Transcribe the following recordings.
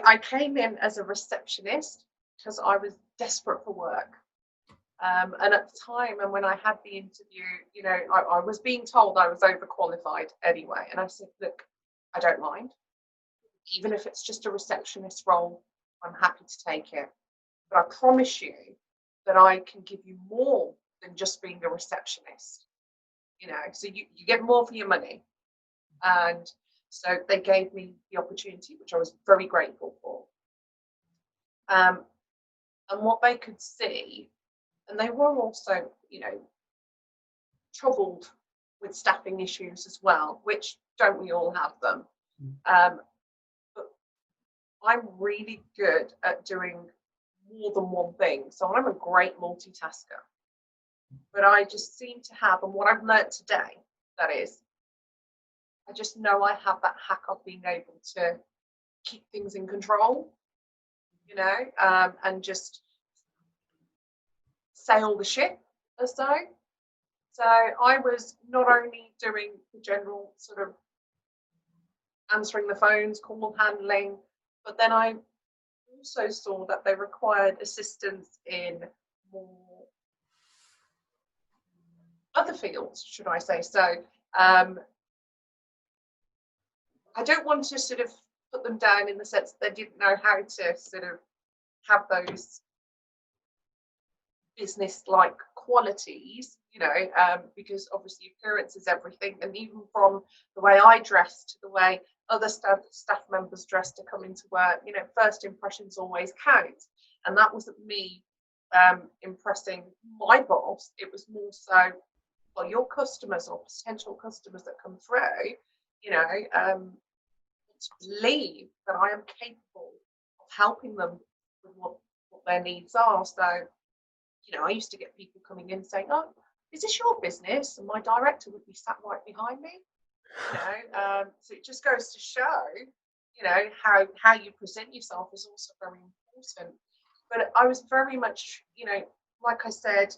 I came in as a receptionist because I was desperate for work. And at the time, and when I had the interview, I was being told I was overqualified anyway. And I said, look, I don't mind. Even if it's just a receptionist role, I'm happy to take it. But I promise you that I can give you more than just being a receptionist. So you get more for your money. And so they gave me the opportunity, which I was very grateful for. And what they could see, and they were also, troubled with staffing issues as well, which don't we all have them? But I'm really good at doing more than one thing. So I'm a great multitasker. But I just seem to have, and what I've learned today, that is, I just know I have that hack of being able to keep things in control, and just sail the ship as though. So I was not only doing the general sort of answering the phones, call handling, but then I also saw that they required assistance in more other fields, should I say. So I don't want to sort of put them down in the sense that they didn't know how to sort of have those business-like qualities, because obviously appearance is everything. And even from the way I dress to the way other staff members dress to come into work, first impressions always count. And that wasn't me impressing my boss. It was more so, well, your customers or potential customers that come through, to believe that I am capable of helping them with what their needs are. So, I used to get people coming in saying, oh, is this your business? And my director would be sat right behind me. So it just goes to show, how you present yourself is also very important. But I was very much, like I said,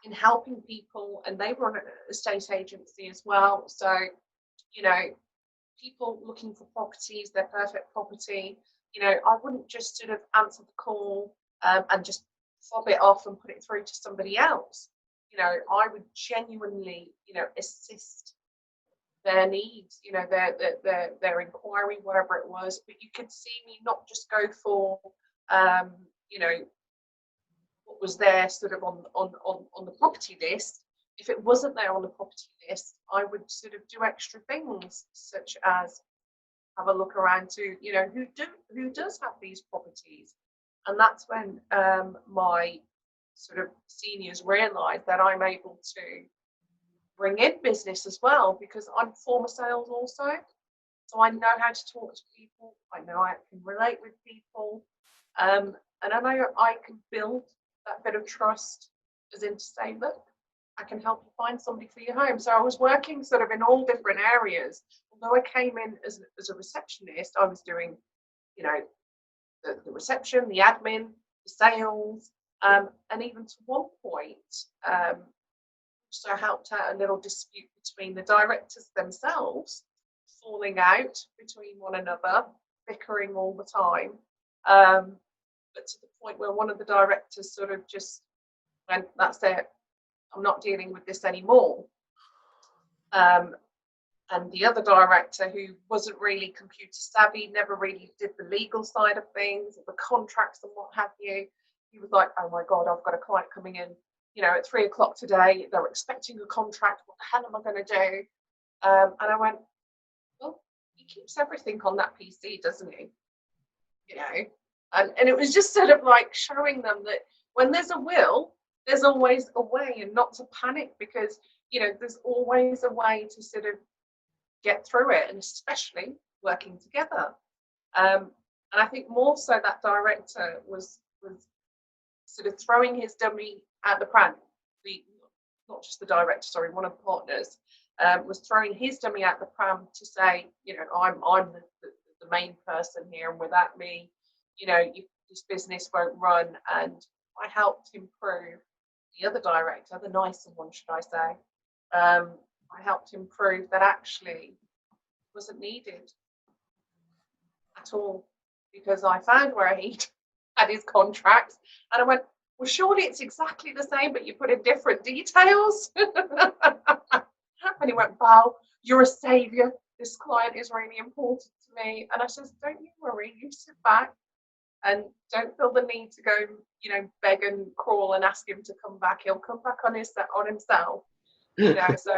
in helping people, and they were an estate agency as well. So, people looking for properties, their perfect property, I wouldn't just sort of answer the call and just fob it off and put it through to somebody else. I would genuinely, assist their needs, their inquiry, whatever it was. But you could see me not just go for, what was there sort of on the property list. If it wasn't there on the property list, I would sort of do extra things, such as have a look around to, who does have these properties. And that's when my sort of seniors realised that I'm able to bring in business as well, because I'm former sales also. So I know how to talk to people. I know I can relate with people. And I know I can build that bit of trust, as in to say, look, I can help you find somebody for your home. So I was working sort of in all different areas. Although I came in as a receptionist, I was doing, the reception, the admin, the sales, and even to one point, so I helped out a little dispute between the directors themselves, falling out between one another, bickering all the time. But to the point where one of the directors sort of just went, that's it, I'm not dealing with this anymore. And the other director, who wasn't really computer savvy, never really did the legal side of things, the contracts and what have you, he was like, oh my God, I've got a client coming in, at 3 o'clock today. They're expecting a contract. What the hell am I going to do? And I went, well, he keeps everything on that PC, doesn't he? And it was just sort of like showing them that when there's a will, there's always a way, and not to panic, because, there's always a way to sort of get through it, and especially working together. And I think more so that director was sort of throwing his dummy at the pram. Not just the director, sorry, one of the partners was throwing his dummy at the pram to say, I'm the main person here, and without me, this business won't run. And I helped him prove, the other director, the nicer one, should I say, I helped him prove that actually it wasn't needed at all. because I found where he had his contracts, and I went, well, surely it's exactly the same, but you put in different details. And he went, Bal, you're a saviour. This client is really important to me. And I said, don't you worry, you sit back and don't feel the need to go, you know, beg and crawl and ask him to come back. He'll come back on himself. You know, so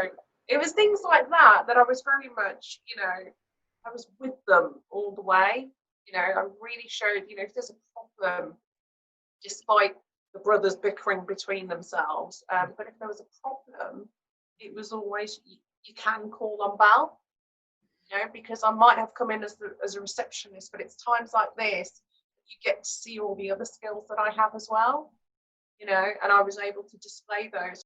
it was things like that I was very much, you know, I was with them all the way. You know, I really showed, you know, if there's a problem, despite the brothers bickering between themselves, but if there was a problem, it was always, you can call on Bal, you know, because I might have come in as a receptionist, but it's times like this you get to see all the other skills that I have as well, you know, and I was able to display those